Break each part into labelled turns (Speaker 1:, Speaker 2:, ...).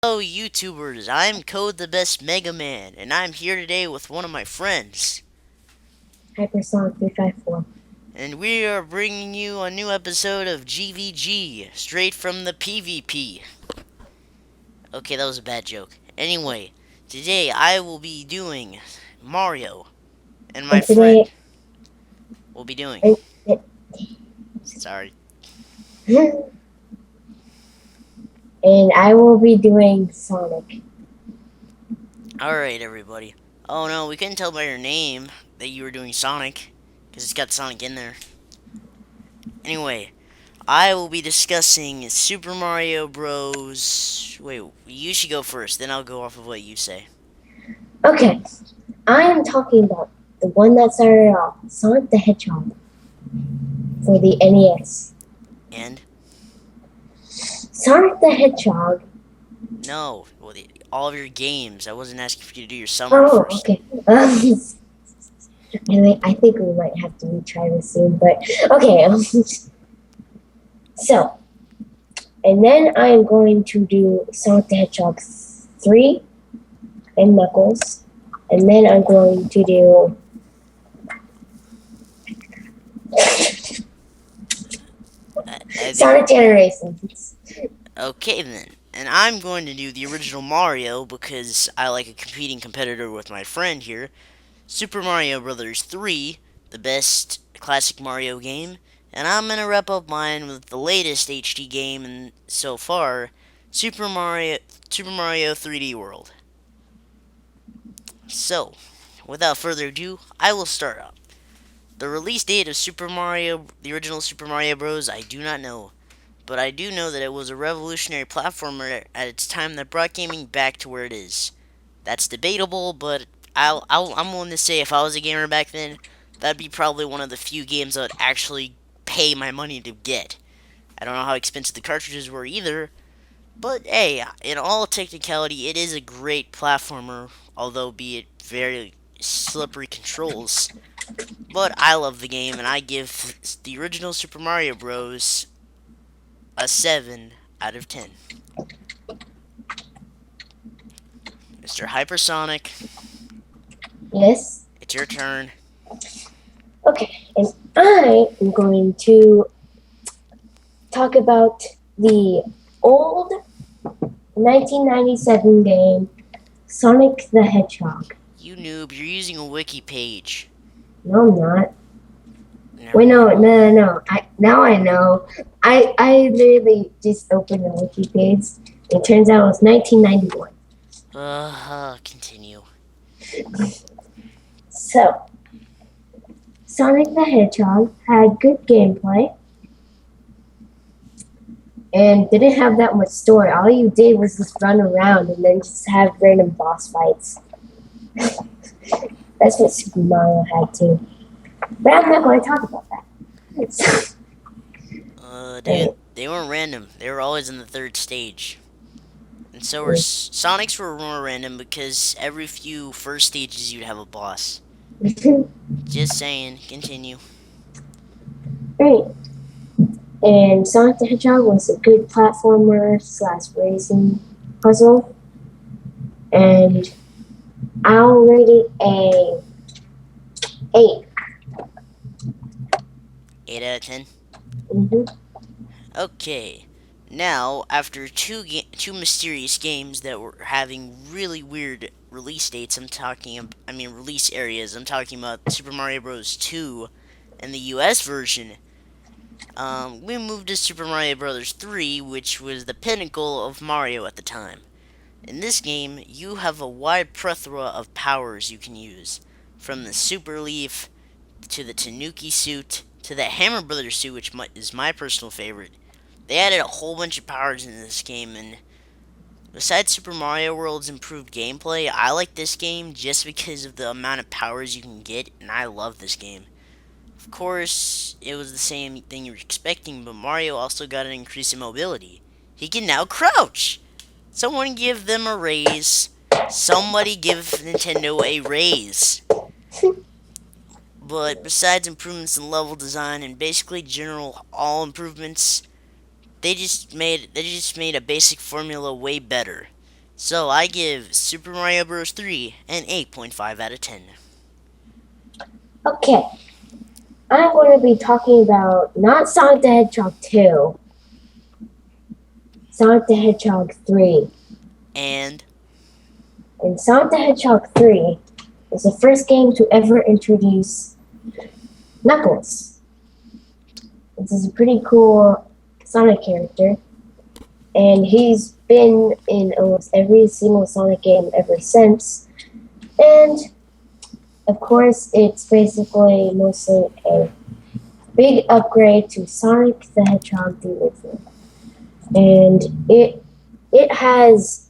Speaker 1: Hello, YouTubers. I'm Code the Best Mega Man, and I'm here today with one of my friends.
Speaker 2: Hypersonic 354.
Speaker 1: And we are bringing you a new episode of GVG, straight from the PvP. Okay, that was a bad joke. Anyway, today I will be doing Mario, and my
Speaker 2: And
Speaker 1: friend
Speaker 2: today,
Speaker 1: will be doing.
Speaker 2: and,
Speaker 1: Sorry.
Speaker 2: and I will be doing Sonic.
Speaker 1: Alright, everybody. Oh no, we couldn't tell by your name that you were doing Sonic, because it's got Sonic in there. Anyway, I will be discussing Super Mario Bros. Wait, you should go first, then I'll go off of what you say.
Speaker 2: Okay, I am talking about the one that started off, Sonic the Hedgehog, for the NES.
Speaker 1: And?
Speaker 2: Sonic the Hedgehog.
Speaker 1: No, well, all of your games. I wasn't asking for you to do your summary
Speaker 2: Oh,
Speaker 1: first.
Speaker 2: okay. Anyway, I think we might have to retry this soon, but okay. So, and then I am going to do Sonic the Hedgehog 3 and Knuckles, and then I'm going to do
Speaker 1: I think.
Speaker 2: Sonic Generations.
Speaker 1: Okay, then. And I'm going to do the original Mario because I like a competing competitor with my friend here. Super Mario Bros. 3, the best classic Mario game. And I'm going to wrap up mine with the latest HD game and so far, Super Mario 3D World. So, without further ado, I will start up. The release date of Super Mario, the original Super Mario Bros., I do not know, but I do know that it was a revolutionary platformer at its time that brought gaming back to where it is. That's debatable, but I'm willing to say if I was a gamer back then, that'd be probably one of the few games I would actually pay my money to get. I don't know how expensive the cartridges were either, but hey, in all technicality, it is a great platformer, although be it very slippery controls. But I love the game, and I give the original Super Mario Bros. A 7 out of 10. Mr. Hypersonic,
Speaker 2: Yes.
Speaker 1: it's your turn.
Speaker 2: Okay, and I am going to talk about the old 1997 game Sonic the Hedgehog.
Speaker 1: You noob, you're using a wiki page.
Speaker 2: No, I'm not.
Speaker 1: Never
Speaker 2: Wait, no,
Speaker 1: mind.
Speaker 2: no, no, no. Now I know. I literally just opened the wiki page. It turns out it was 1991.
Speaker 1: Continue.
Speaker 2: So, Sonic the Hedgehog had good gameplay and didn't have that much story. All you did was just run around and then just have random boss fights. That's what Super Mario had too. But I'm not going to talk about that.
Speaker 1: They weren't random. They were always in the third stage. And so were Sonics were more random because every few first stages you'd have a boss. Just saying. Continue.
Speaker 2: Right. And Sonic the Hedgehog was a good platformer slash racing puzzle. And I'll rate it a 8.
Speaker 1: 8 out of 10.
Speaker 2: Mm-hmm.
Speaker 1: Okay. Now, after two mysterious games that were having really weird release dates, release areas. I'm talking about Super Mario Bros. 2 and the US version. We moved to Super Mario Bros. 3, which was the pinnacle of Mario at the time. In this game, you have a wide plethora of powers you can use, from the Super Leaf to the Tanuki suit to the Hammer Brothers suit, which is my personal favorite. They added a whole bunch of powers in this game, and besides Super Mario World's improved gameplay, I like this game just because of the amount of powers you can get, and I love this game. Of course, it was the same thing you were expecting, but Mario also got an increase in mobility. He can now crouch! Someone give them a raise. Somebody give Nintendo a raise. But besides improvements in level design and basically general all improvements, they just made a basic formula way better. So I give Super Mario Bros. 3 an 8.5 out of 10.
Speaker 2: Okay, I'm going to be talking about not Sonic the Hedgehog 2, Sonic the Hedgehog 3.
Speaker 1: And
Speaker 2: And Sonic the Hedgehog 3 is the first game to ever introduce Knuckles. This is a pretty cool Sonic character, and he's been in almost every single Sonic game ever since. And of course, it's basically mostly a big upgrade to Sonic the Hedgehog the original, and it has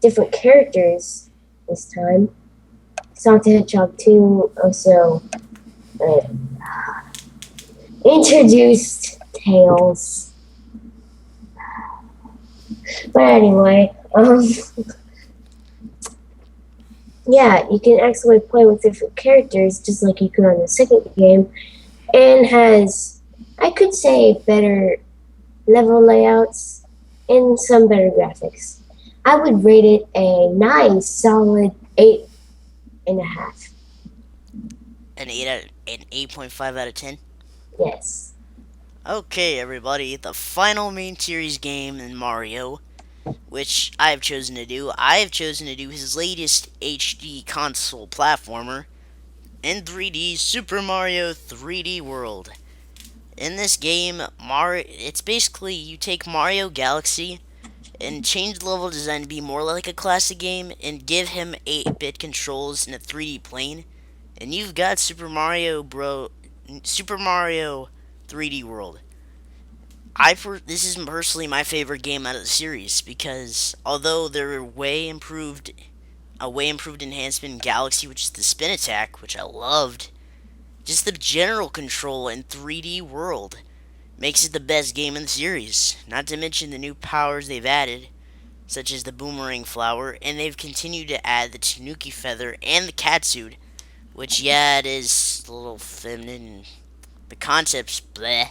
Speaker 2: different characters this time. Sonic the Hedgehog 2 also uh, introduced Tails. But anyway, yeah, you can actually play with different characters just like you could on the second game, and has, I could say, better level layouts and some better graphics. I would rate it a nice solid 8.5.
Speaker 1: an 8.5 out of 10.
Speaker 2: Yes.
Speaker 1: Okay, everybody, the final main series game in Mario, which I have chosen to do. I have chosen to do his latest HD console platformer in 3D, Super Mario 3D World. In this game, it's basically you take Mario Galaxy and change the level design to be more like a classic game and give him 8-bit controls in a 3D plane, and you've got Super Mario 3D World. This is personally my favorite game out of the series because although there are a way improved enhancement in Galaxy, which is the spin attack, which I loved, just the general control in 3D World makes it the best game in the series. Not to mention the new powers they've added, such as the boomerang flower, and they've continued to add the Tanuki feather and the catsuit, which yeah, it is a little feminine. The concept's bleh,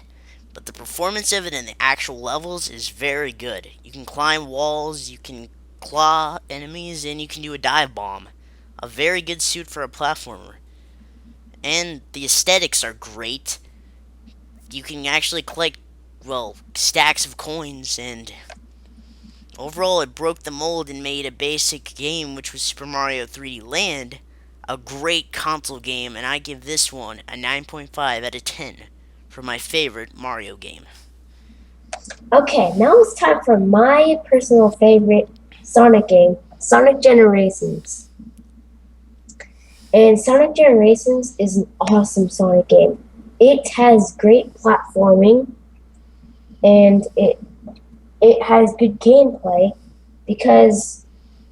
Speaker 1: but the performance of it in the actual levels is very good. You can climb walls, you can claw enemies, and you can do a dive bomb. A very good suit for a platformer. And the aesthetics are great. You can actually collect, well, stacks of coins, and overall it broke the mold and made a basic game, which was Super Mario 3D Land, a great console game, and I give this one a 9.5 out of 10 for my favorite Mario game.
Speaker 2: Okay, now it's time for my personal favorite Sonic game, Sonic Generations. And Sonic Generations is an awesome Sonic game. It has great platforming, and it has good gameplay because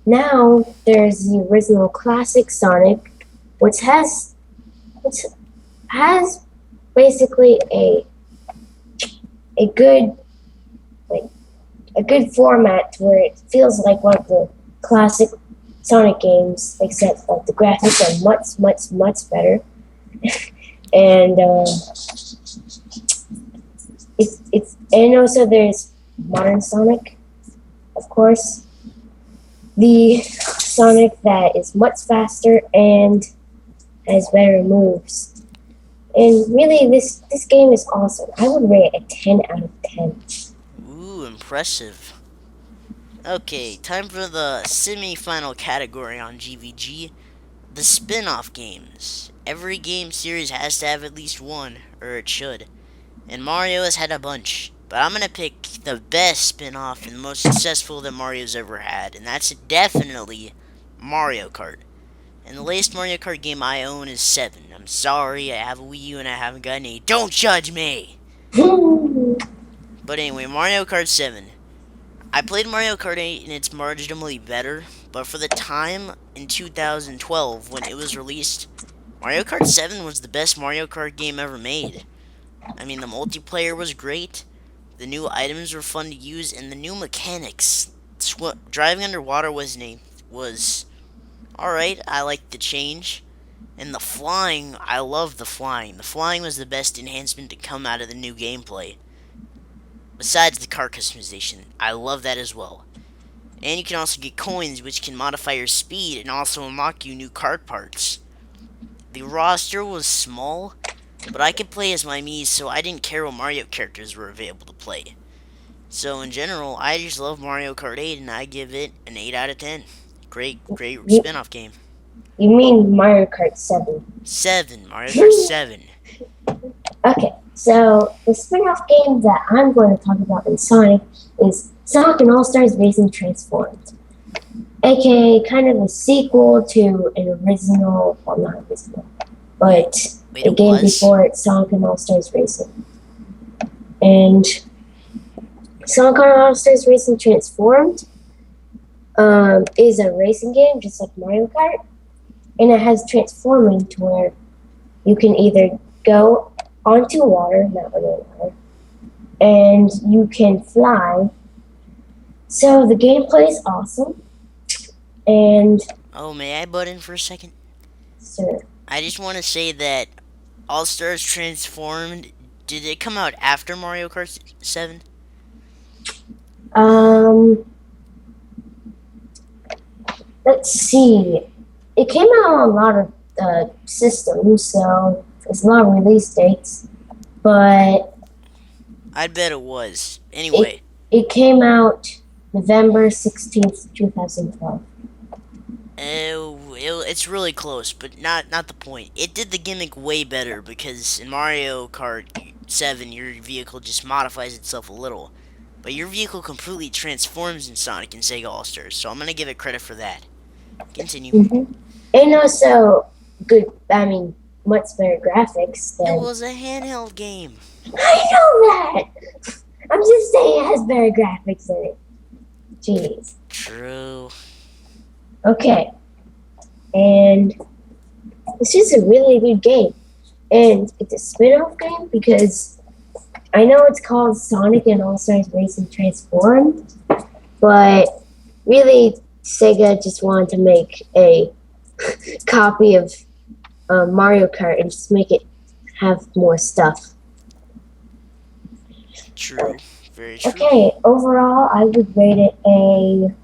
Speaker 2: now there's the original classic Sonic, which has basically a good like a good format where it feels like one of the classic Sonic games, except like the graphics are much better, and it's and also there's modern Sonic, of course, the Sonic that is much faster and has better moves. And really, this game is awesome. I would rate it a 10 out of 10.
Speaker 1: Ooh, impressive. Okay, time for the semi-final category on GVG, the spin-off games. Every game series has to have at least one, or it should. And Mario has had a bunch. But I'm gonna pick the best spin-off and the most successful that Mario's ever had, and that's definitely Mario Kart. And the latest Mario Kart game I own is 7. I'm sorry, I have a Wii U and I haven't gotten 8. Don't judge me! But anyway, Mario Kart 7. I played Mario Kart 8 and it's marginally better, but for the time in 2012 when it was released, Mario Kart 7 was the best Mario Kart game ever made. I mean, the multiplayer was great, the new items were fun to use, and the new mechanics. Driving underwater was alright, I liked the change. And the flying, I love the flying. The flying was the best enhancement to come out of the new gameplay. Besides the car customization, I love that as well. And you can also get coins, which can modify your speed and also unlock you new card parts. The roster was small, but I could play as my Mii's, so I didn't care what Mario characters were available to play. So in general, I just love Mario Kart 8, and I give it an 8 out of 10. Great
Speaker 2: You,
Speaker 1: spin-off game.
Speaker 2: you mean Mario Kart 7?
Speaker 1: 7, Mario Kart 7.
Speaker 2: Okay, so the spin-off game that I'm going to talk about in Sonic is Sonic and All-Stars Racing Transformed, aka kind of a sequel to an original, well, not original, but
Speaker 1: Wait,
Speaker 2: a
Speaker 1: it
Speaker 2: game
Speaker 1: was?
Speaker 2: before it, Sonic and All-Stars Racing. And Sonic and All-Stars Racing Transformed is a racing game, just like Mario Kart, and it has transforming to where you can either go onto water, not really water, and you can fly. So the gameplay is awesome. And
Speaker 1: Oh, may I butt in for a second?
Speaker 2: sir,
Speaker 1: I just want to say that All Stars Transformed, did it come out after Mario Kart 7?
Speaker 2: um, let's see. It came out on a lot of systems, so there's a lot of release dates. But
Speaker 1: I'd bet it was. Anyway,
Speaker 2: it came out November 16th, 2012.
Speaker 1: it's really close, but not the point. It did the gimmick way better because in Mario Kart 7, your vehicle just modifies itself a little. But your vehicle completely transforms in Sonic and Sega All Stars, so I'm gonna give it credit for that. Continue.
Speaker 2: Mm-hmm. And also, good, I mean, much better graphics
Speaker 1: It
Speaker 2: than.
Speaker 1: was a handheld game.
Speaker 2: I know that! I'm just saying it has better graphics in it. Jeez.
Speaker 1: True.
Speaker 2: Okay. And it's just a really good game. And it's a spin-off game because I know it's called Sonic and All-Stars Racing Transformed, but really Sega just wanted to make a copy of Mario Kart and just make it have more stuff.
Speaker 1: True. Very true.
Speaker 2: Okay, overall I would rate it a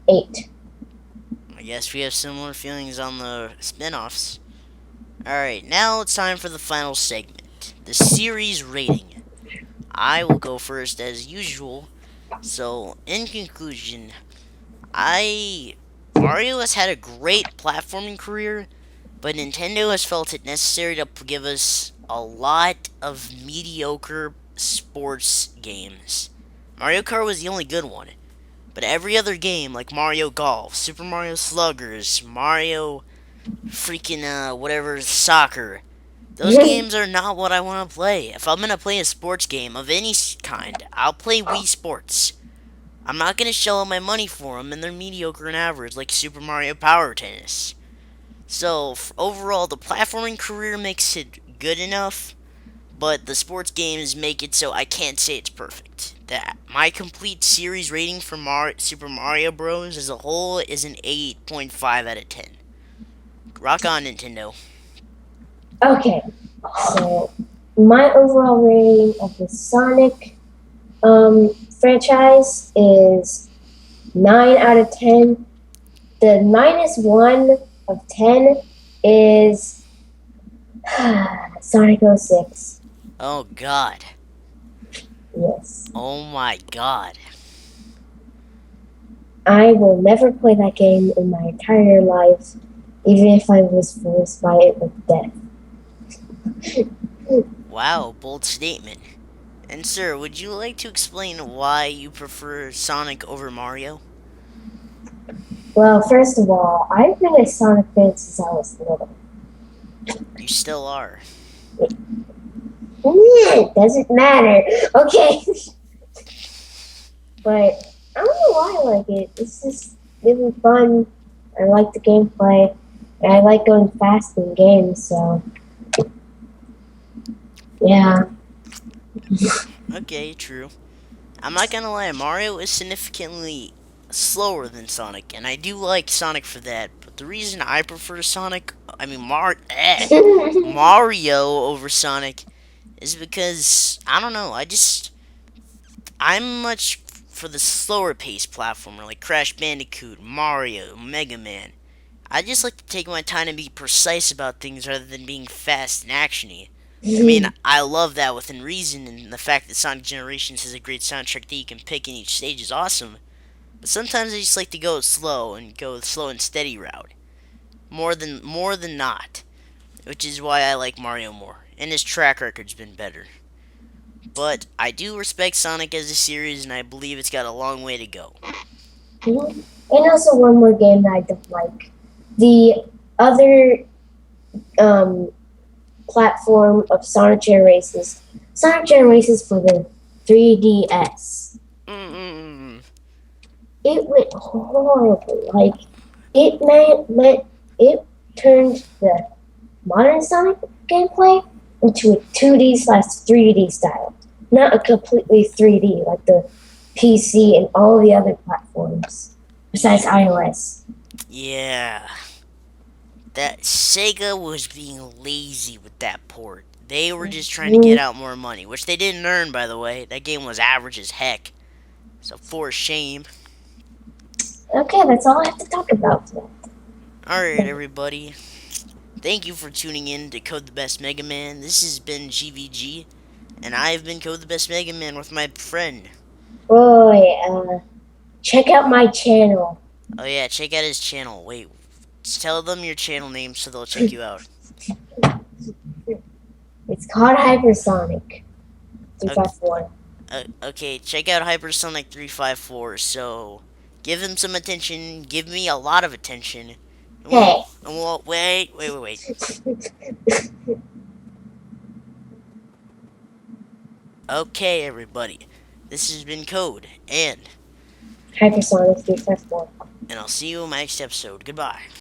Speaker 2: 8.
Speaker 1: I guess we have similar feelings on the spin-offs. Alright, now it's time for the final segment. The series rating. I will go first as usual. So, in conclusion, Mario has had a great platforming career, but Nintendo has felt it necessary to give us a lot of mediocre sports games. Mario Kart was the only good one, but every other game like Mario Golf, Super Mario Sluggers, Mario freaking whatever soccer, those games are not what I want to play. If I'm gonna play a sports game of any kind, I'll play Wii Sports. I'm not gonna shell out my money for them, and they're mediocre and average like Super Mario Power Tennis. So overall, the platforming career makes it good enough, but the sports games make it so I can't say it's perfect. That my complete series rating for Super Mario Bros. As a whole is an 8.5 out of 10. Rock on, Nintendo.
Speaker 2: Okay, so my overall rating of the Sonic franchise is 9 out of 10. The -1 of 10 is Sonic 06.
Speaker 1: Oh god.
Speaker 2: Yes.
Speaker 1: Oh my god.
Speaker 2: I will never play that game in my entire life, even if I was forced by it with death.
Speaker 1: Wow, bold statement. And sir, would you like to explain why you prefer Sonic over Mario?
Speaker 2: Well, first of all, I've been a Sonic fan since I was little.
Speaker 1: You still are.
Speaker 2: It doesn't matter. Okay. But I don't know why I like it. It's just really fun. I like the gameplay. And I like going fast in games, so yeah.
Speaker 1: Okay, true. I'm not gonna lie, Mario is significantly slower than Sonic, and I do like Sonic for that. But the reason I prefer Mario over Sonic is because I don't know. I'm much for the slower paced platformer like Crash Bandicoot, Mario, Mega Man. I just like to take my time and be precise about things rather than being fast and actiony. I mean, I love that within reason, and the fact that Sonic Generations has a great soundtrack that you can pick in each stage is awesome. But sometimes I just like to go slow and go the slow and steady route, more than not, which is why I like Mario more, and his track record's been better. But I do respect Sonic as a series, and I believe it's got a long way to go.
Speaker 2: And also one more game that I don't like. The other um, platform of Sonic Generations. Sonic Generations for the 3DS.
Speaker 1: Mm-mm.
Speaker 2: It went horrible. Like it turned the modern Sonic gameplay into a 2D/3D style, not a completely 3D like the PC and all the other platforms besides iOS.
Speaker 1: Yeah, that Sega was being lazy with that port. They were just trying to get out more money, which they didn't earn, by the way. That game was average as heck. So for shame.
Speaker 2: Okay, that's all I have to talk about today.
Speaker 1: Alright, everybody. Thank you for tuning in to Code the Best Mega Man. This has been GVG, and I've been Code the Best Mega Man with my friend.
Speaker 2: Boy, check out my channel.
Speaker 1: Oh yeah, check out his channel. Wait, tell them your channel name so they'll check you out.
Speaker 2: It's called Hypersonic 354.
Speaker 1: Okay, check out Hypersonic 354. So, give him some attention. Give me a lot of attention.
Speaker 2: Hey.
Speaker 1: Wait. Okay, everybody. This has been Code, and
Speaker 2: Hypersonic 354.
Speaker 1: I'll see you in my next episode. Goodbye.